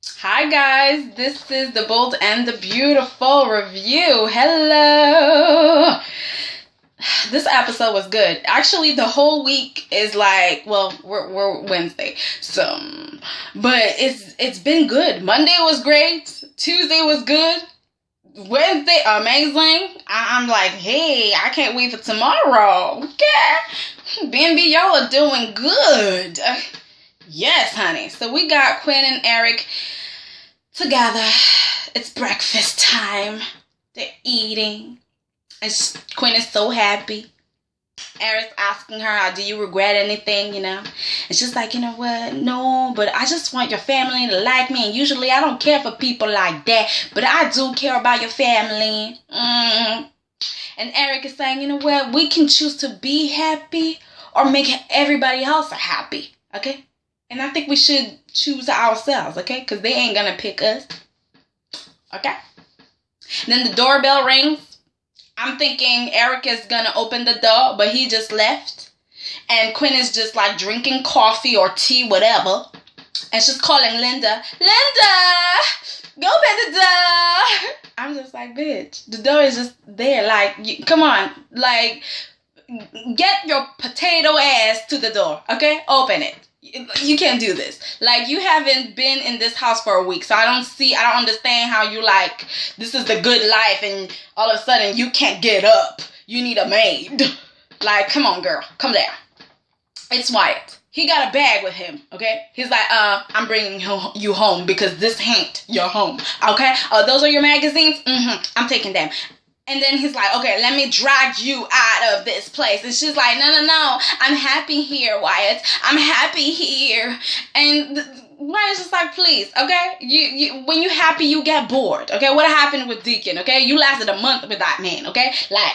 Hi guys, this is the Bold and the Beautiful review. Hello. This episode was good. Actually, the whole week is like, well, we're Wednesday, so, but it's been good. Monday was great. Tuesday was good. Wednesday, amazing. I'm like, hey, I can't wait for tomorrow. Okay, BNB, y'all are doing good. Yes, honey. So we got Quinn and Eric together. It's breakfast time. They're eating. And Quinn is so happy. Eric's asking her, do you regret anything, And she's like, you know what? No, but I just want your family to like me. And usually I don't care for people like that. But I do care about your family. And Eric is saying, you know what? We can choose to be happy or make everybody else happy. Okay? And I think we should choose ourselves, okay? Because they ain't going to pick us. Okay? Then the doorbell rings. I'm thinking Eric is going to open the door, but he just left. And Quinn is just like drinking coffee or tea, whatever. And she's calling Linda. Linda! Go open the door! I'm just like, bitch. The door is just there. Like, come on. Like, get your potato ass to the door, okay? Open it. You can't do this. Like, you haven't been in this house for a week, so I don't understand how you like, this is the good life, and all of a sudden you can't get up. You need a maid. Like, come on, girl. Come down. It's Wyatt. He got a bag with him, okay? He's like, I'm bringing you home because this ain't your home, okay? Those are your magazines? I'm taking them. And then he's like, okay, let me drag you out of this place. And she's like, no. I'm happy here, Wyatt. I'm happy here. And Wyatt's just like, please, okay? You when you're happy, you get bored, okay? What happened with Deacon, okay? You lasted a month with that man, okay? Like,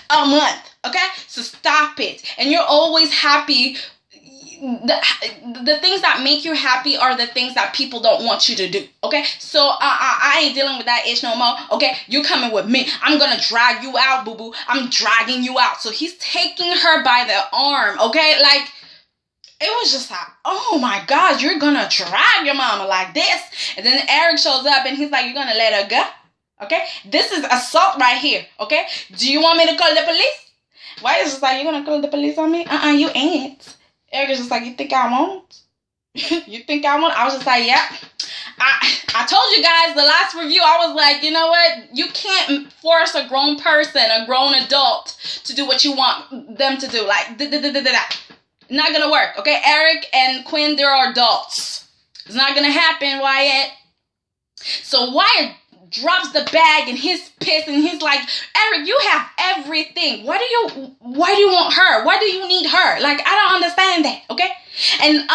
a month, okay? So stop it. And you're always happy. The things that make you happy are the things that people don't want you to do, okay? So I ain't dealing with that ish no more, okay? You coming with me. I'm gonna drag you out, boo-boo. I'm dragging you out. So he's taking her by the arm, okay? Like, it was just like, oh my God, you're gonna drag your mama like this. And then Eric shows up and he's like, you're gonna let her go, okay? This is assault right here, okay? Do you want me to call the police? Why is it like, you're gonna call the police on me? You ain't. Eric is just like, you think I won't? You think I won't? I was just like, yeah. I told you guys the last review, I was like, you know what? You can't force a grown person, a grown adult to do what you want them to do. Like, not gonna work, okay? Eric and Quinn, they're adults. It's not gonna happen, Wyatt. So Wyatt drops the bag and he's pissed and he's like, Eric, you have everything. Why do you want her? Why do you need her? Like, I don't understand that, okay? And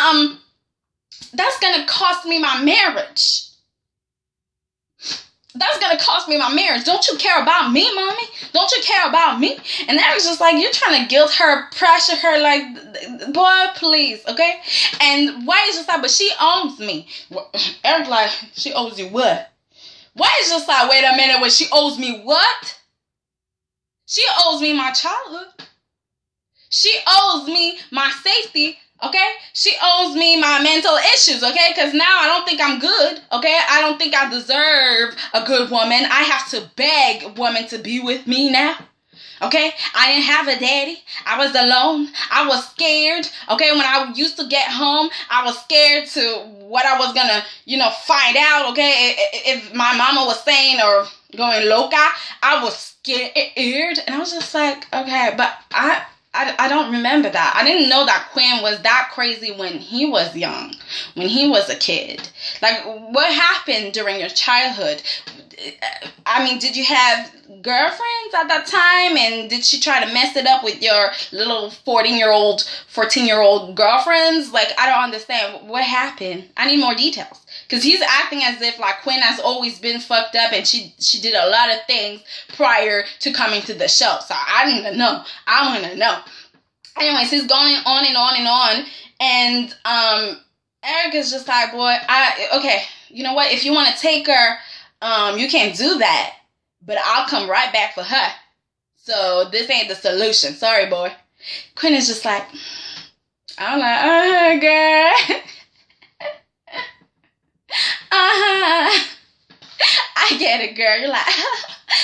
that's gonna cost me my marriage. That's gonna cost me my marriage. Don't you care about me, mommy? Don't you care about me? And Eric's just like, you're trying to guilt her, pressure her, like, boy, please, okay? And why is just like, but she owns me. Eric like, she owes you what? Why is just like, wait a minute, when she owes me what? She owes me my childhood. She owes me my safety, okay? She owes me my mental issues, okay? Because now I don't think I'm good, okay? I don't think I deserve a good woman. I have to beg a woman to be with me now. Okay, I didn't have a daddy. I was alone. I was scared. Okay, when I used to get home, I was scared to what I was gonna, find out. Okay, if my mama was saying or going loca, I was scared, and I was just like, okay, but I don't remember that. I didn't know that Quinn was that crazy when he was young, when he was a kid. Like, what happened during your childhood? I mean, did you have girlfriends at that time? And did she try to mess it up with your little 14-year-old girlfriends? Like, I don't understand. What happened? I need more details. Because he's acting as if, like, Quinn has always been fucked up and she did a lot of things prior to coming to the show. So I need to know. I want to know. Anyways, he's going on and on and on. And Eric is just like, boy, okay, you know what? If you want to take her, you can't do that. But I'll come right back for her. So this ain't the solution. Sorry, boy. Quinn is just like, I'm like, girl. headed, girl. You're like,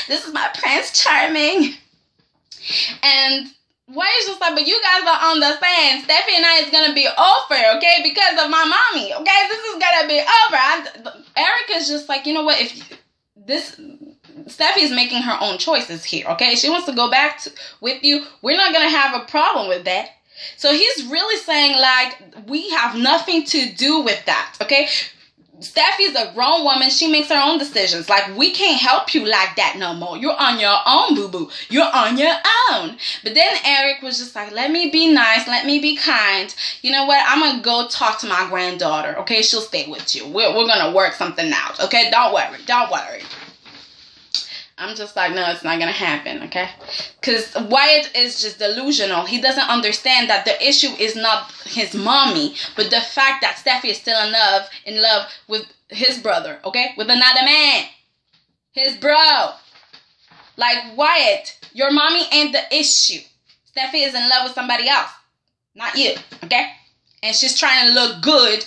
this is my Prince Charming. And Wyatt's just like, but you guys don't understand. Steffi and I is going to be over, okay? Because of my mommy, okay? This is going to be over. Eric is just like, you know what? If this... Steffi is making her own choices here, okay? She wants to go back with you. We're not going to have a problem with that. So he's really saying, like, we have nothing to do with that, okay? Steffi's a grown woman. She makes her own decisions. Like, we can't help you like that no more. You're on your own, boo-boo. You're on your own. But then Eric was just like, let me be nice. Let me be kind. You know what? I'm going to go talk to my granddaughter, okay? She'll stay with you. We're going to work something out, okay? Don't worry. Don't worry. I'm just like, no, it's not going to happen, okay? Because Wyatt is just delusional. He doesn't understand that the issue is not his mommy, but the fact that Steffi is still in love with his brother, okay? With another man. His bro. Like, Wyatt, your mommy ain't the issue. Steffi is in love with somebody else. Not you, okay? And she's trying to look good.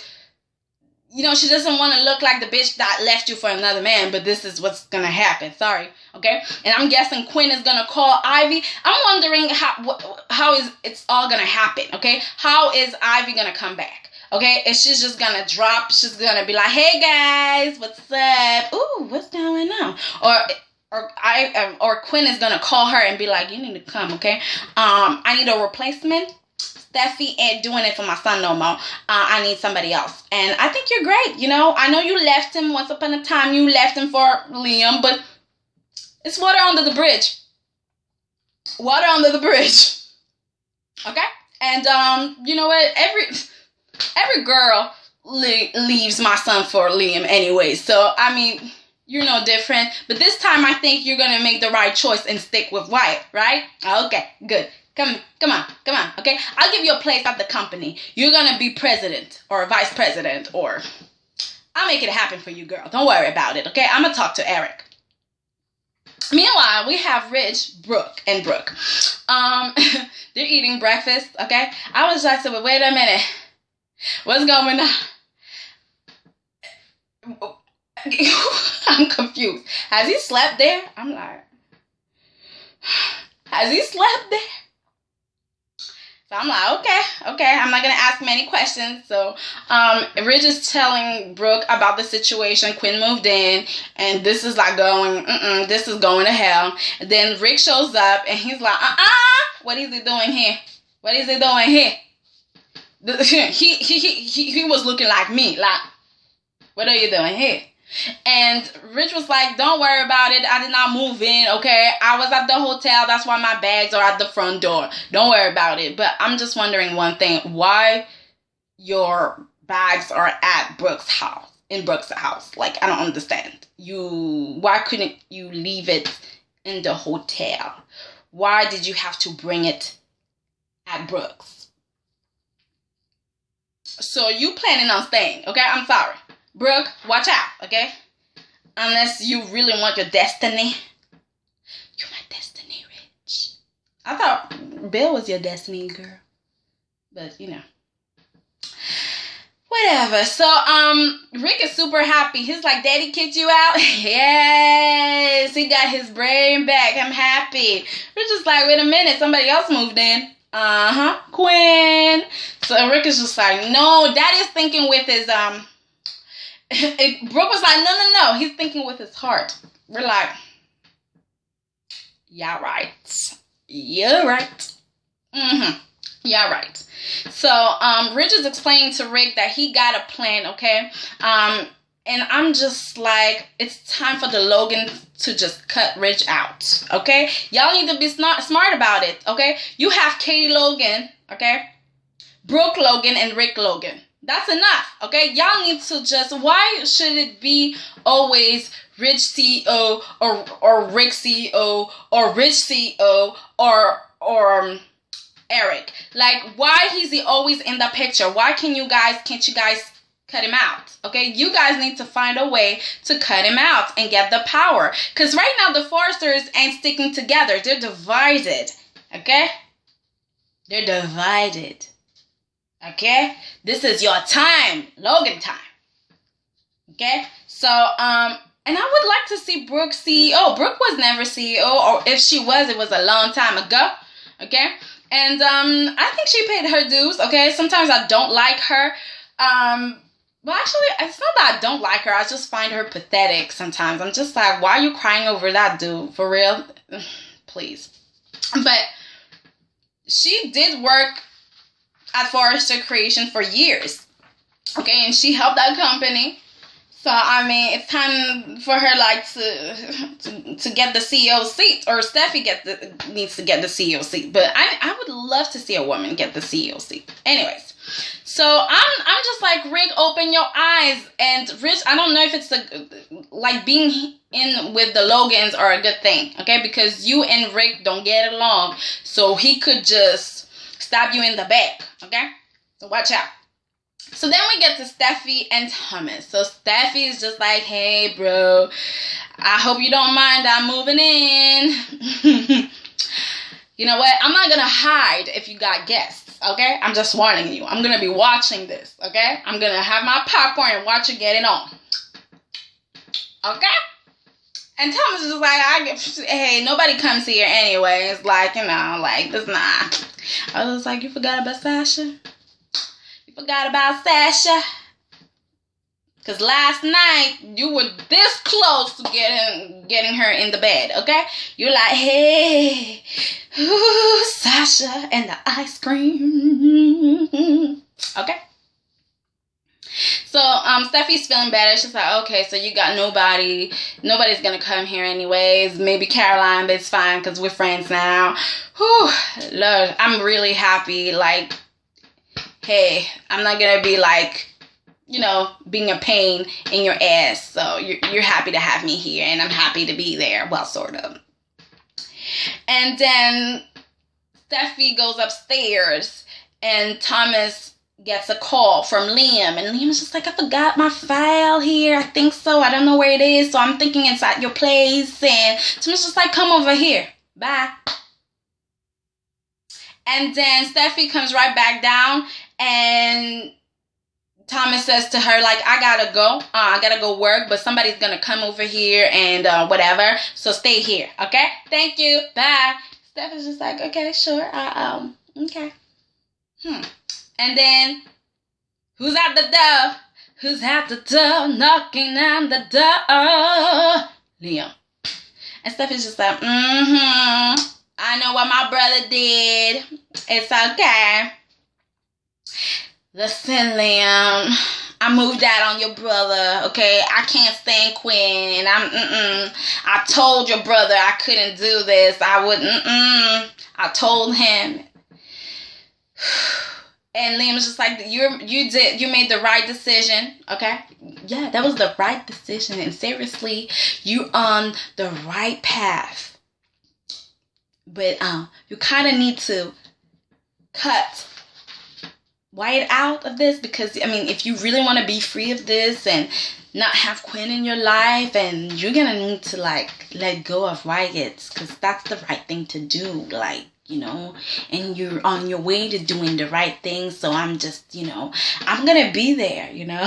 You know, she doesn't want to look like the bitch that left you for another man, but this is what's going to happen. Sorry, okay? And I'm guessing Quinn is going to call Ivy. I'm wondering how is it's all going to happen, okay? How is Ivy going to come back, okay? Is she just going to drop? She's going to be like, hey, guys, what's up? Ooh, what's going on? Or Quinn is going to call her and be like, you need to come, okay? I need a replacement. Steffi ain't doing it for my son no more. I need somebody else. And I think you're great, you know. I know you left him once upon a time. You left him for Liam, but it's water under the bridge. Water under the bridge. Okay? And, you know what? Every girl leaves my son for Liam anyway. So, I mean, you're no different. But this time, I think you're going to make the right choice and stick with Wyatt, right? Okay, good. Come on, okay? I'll give you a place at the company. You're going to be president or vice president or... I'll make it happen for you, girl. Don't worry about it, okay? I'm going to talk to Eric. Meanwhile, we have Rich, Brooke. They're eating breakfast, okay? I was like, so wait a minute. What's going on? I'm confused. Has he slept there? I'm like... Has he slept there? So I'm like, okay. I'm not going to ask many questions. So Rich is telling Brooke about the situation. Quinn moved in, and this is like this is going to hell. And then Rick shows up, and he's like, what is he doing here? What is he doing here? He was looking like me, like, what are you doing here? And Rich was like, don't worry about it. I did not move in, okay? I was at the hotel. That's why my bags are at the front door. Don't worry about it. But I'm just wondering one thing. Why your bags are at Brooke's house? In Brooke's house. Like, I don't understand. Why couldn't you leave it in the hotel? Why did you have to bring it at Brooke's? So you planning on staying, okay? I'm sorry. Brooke, watch out, okay? Unless you really want your destiny. You're my destiny, Rich. I thought Bill was your destiny, girl. But, you know. Whatever. So, Rick is super happy. He's like, Daddy kicked you out? Yes. He got his brain back. I'm happy. Rich is like, wait a minute. Somebody else moved in. Quinn. So, Rick is just like, no. Daddy's thinking with his, Brooke was like, no. He's thinking with his heart. We're like, yeah, right. You're right. Yeah, right. So, Rich is explaining to Rick that he got a plan, okay? And I'm just like, it's time for the Logan to just cut Rich out, okay? Y'all need to be smart about it, okay? You have Katie Logan, okay? Brooke Logan and Rick Logan. That's enough, okay? Y'all need to just, why should it be always Rich CEO or Rick CEO or Rich CEO or Eric? Like, why is he always in the picture? Why can't you guys cut him out? Okay, you guys need to find a way to cut him out and get the power. Because right now the Foresters ain't sticking together. They're divided, okay? They're divided. Okay, this is your time, Logan time. Okay, so And I would like to see Brooke CEO. Brooke was never CEO, or if she was, it was a long time ago. Okay? And I think she paid her dues. Okay? Sometimes I don't like her. Well, actually, it's not that I don't like her. I just find her pathetic sometimes. I'm just like, why are you crying over that dude? For real? Please. But she did work at Forrester Creation for years. Okay? And she helped that company. So, I mean, it's time for her, like, to get the CEO seat. Or Steffi needs to get the CEO seat. But I would love to see a woman get the CEO seat. Anyways. So, I'm just like, Rick, open your eyes. And Rich, I don't know if it's, like, being in with the Logans are a good thing. Okay? Because you and Rick don't get along. So, he could just stab you in the back. Okay? So, watch out. So then we get to Steffi and Thomas. So Steffi is just like, hey, bro, I hope you don't mind I'm moving in. You know what? I'm not going to hide if you got guests, okay? I'm just warning you. I'm going to be watching this, okay? I'm going to have my popcorn and watch you get it on. Okay? And Thomas is just like, hey, nobody comes here anyway. It's like, you know, like, this not. I was like, you forgot about Sasha? Forgot about Sasha. Because last night, you were this close to getting her in the bed, okay? You're like, hey, ooh, Sasha and the ice cream. Okay? So, Steffi's feeling better. She's like, okay, so you got nobody. Nobody's going to come here anyways. Maybe Caroline, but it's fine because we're friends now. Whew, Lord, I'm really happy. Like, hey, I'm not going to be like, you know, being a pain in your ass. So you're happy to have me here, and I'm happy to be there. Well, sort of. And then Steffi goes upstairs, and Thomas gets a call from Liam. And Liam's just like, I forgot my file here. I think so. I don't know where it is. So I'm thinking it's at your place. And Thomas just like, come over here. Bye. And then Steffi comes right back down. And Thomas says to her, like, I gotta go. I gotta go work, but somebody's gonna come over here and whatever. So stay here, okay? Thank you. Bye. Steph is just like, okay, sure. Okay. And then, who's at the door? Who's at the door? Knocking on the door. Liam. And Steph is just like, I know what my brother did. It's okay. Listen, Liam, I moved out on your brother, okay? I can't stand Quinn. I told your brother I couldn't do this. I told him. And Liam's just like, you made the right decision, okay? Yeah, that was the right decision. And seriously, you on the right path. But you kind of need to cut Wyatt out of this, because I mean, if you really want to be free of this and not have Quinn in your life, and you're gonna need to like let go of Wyatt, because that's the right thing to do, like, you know, and you're on your way to doing the right thing. So I'm just, you know, I'm gonna be there, you know.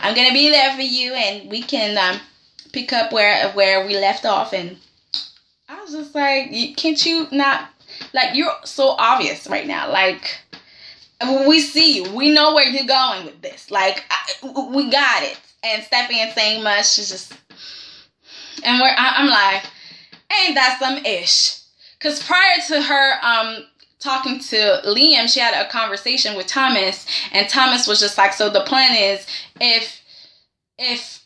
I'm gonna be there for you, and we can pick up where we left off. And I was just like, can't you not, like, you're so obvious right now, like, we see you. We know where you're going with this. Like, we got it. And Steffi ain't saying much. She's just... And I'm like, ain't that some ish? Because prior to her talking to Liam, she had a conversation with Thomas. And Thomas was just like, so the plan is, if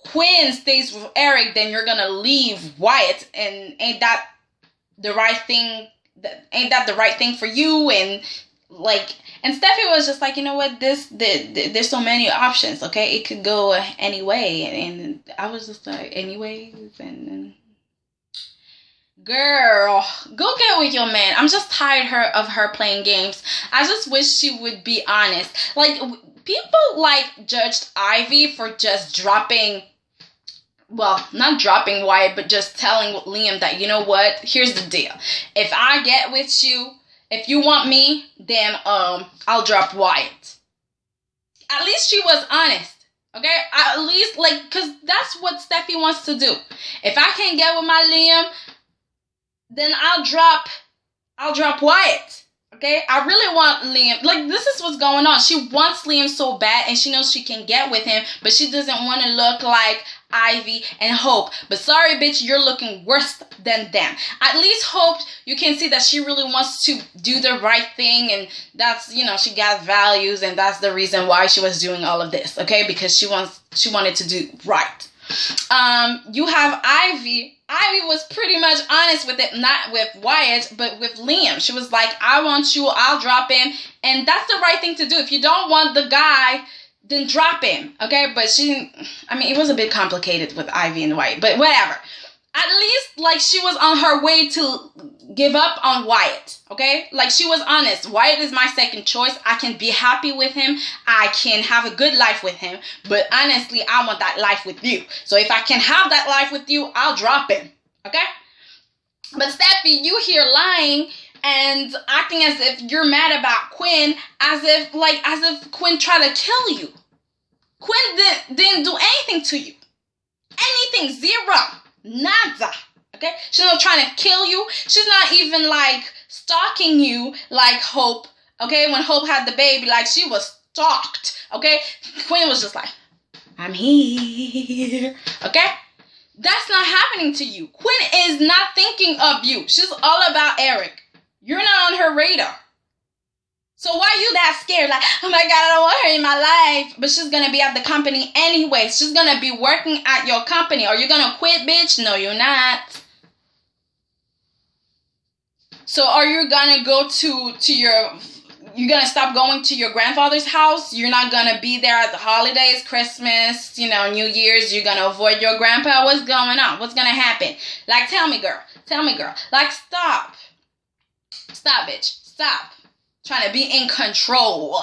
Quinn stays with Eric, then you're going to leave Wyatt. And ain't that the right thing? Ain't that the right thing for you? And... like, and Steffi was just like, you know what, there's so many options, okay? It could go any way. And I was just like, anyways, and girl, go get with your man. I'm just tired of her playing games. I just wish she would be honest. Like, people like judged Ivy for just dropping, well, not dropping Wyatt, but just telling Liam that, you know what, here's the deal. If I get with you, if you want me, then I'll drop Wyatt. At least she was honest. Okay, at least like, cause that's what Steffi wants to do. If I can't get with my Liam, then I'll drop Wyatt. Okay, I really want Liam. Like, this is what's going on. She wants Liam so bad, and she knows she can get with him, but she doesn't want to look like Ivy and Hope. But sorry, bitch, you're looking worse than them. At least Hope, you can see that she really wants to do the right thing, and that's, you know, she got values, and that's the reason why she was doing all of this. Okay, because she wanted to do right. You have Ivy. Ivy was pretty much honest with it, not with Wyatt, but with Liam. She was like, I want you, I'll drop him. And that's the right thing to do. If you don't want the guy, then drop him. Okay, but it was a bit complicated with Ivy and Wyatt, but whatever. At least, like, she was on her way to give up on Wyatt, okay? Like, she was honest. Wyatt is my second choice. I can be happy with him. I can have a good life with him. But honestly, I want that life with you. So if I can have that life with you, I'll drop him, okay? But Steffi, you here lying and acting as if you're mad about Quinn, as if Quinn tried to kill you. Quinn didn't do anything to you. Anything, zero. Nada. Okay? She's not trying to kill you. She's not even like stalking you like Hope. Okay? When Hope had the baby, like, she was stalked. Okay? Quinn was just like, I'm here. Okay? That's not happening to you. Quinn is not thinking of you. She's all about Eric. You're not on her radar. So why are you that scared? Like, oh my God, I don't want her in my life. But she's going to be at the company anyway. She's going to be working at your company. Are you going to quit, bitch? No, you're not. So are you going to go you're going to stop going to your grandfather's house? You're not going to be there at the holidays, Christmas, New Year's. You're going to avoid your grandpa? What's going on? What's going to happen? Like, tell me, girl. Like, stop. Stop, bitch. Stop. Trying to be in control,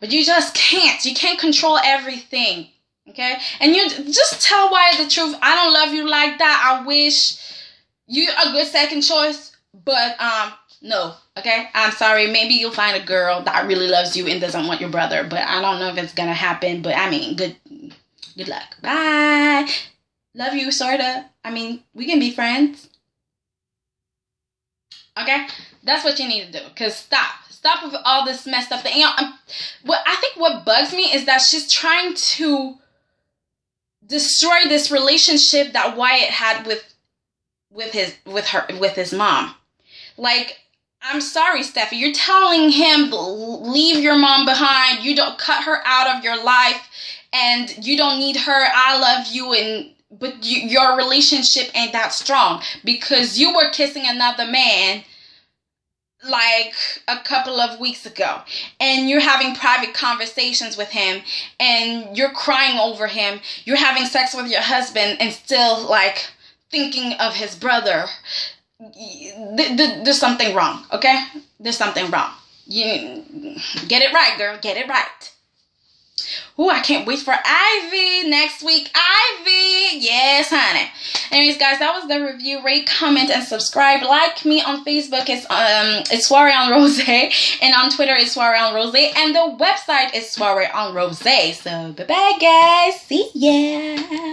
but you just can't. You can't control everything, okay? And you just tell Wyatt the truth. I don't love you like that. I wish you a good second choice, but no, okay? I'm sorry. Maybe you'll find a girl that really loves you and doesn't want your brother, but I don't know if it's gonna happen. But good luck. Bye. Love you, sorta. We can be friends. Okay, that's what you need to do. Cause stop with all this messed up thing. What bugs me is that she's trying to destroy this relationship that Wyatt had with his mom. Like, I'm sorry, Steffi. You're telling him leave your mom behind. You don't cut her out of your life, and you don't need her. I love you, but your relationship ain't that strong because you were kissing another man like a couple of weeks ago, and you're having private conversations with him, and you're crying over him. You're having sex with your husband and still like thinking of his brother. There's something wrong, okay? There's something wrong. You get it right, girl. Get it right. Ooh, I can't wait for Ivy next week. Ivy! Yes, honey. Anyways, guys, that was the review. Rate, comment, and subscribe. Like me on Facebook. It's Soiree on Rose. And on Twitter, it's Soiree on Rose. And the website is Soiree on Rose. So, bye-bye, guys. See ya.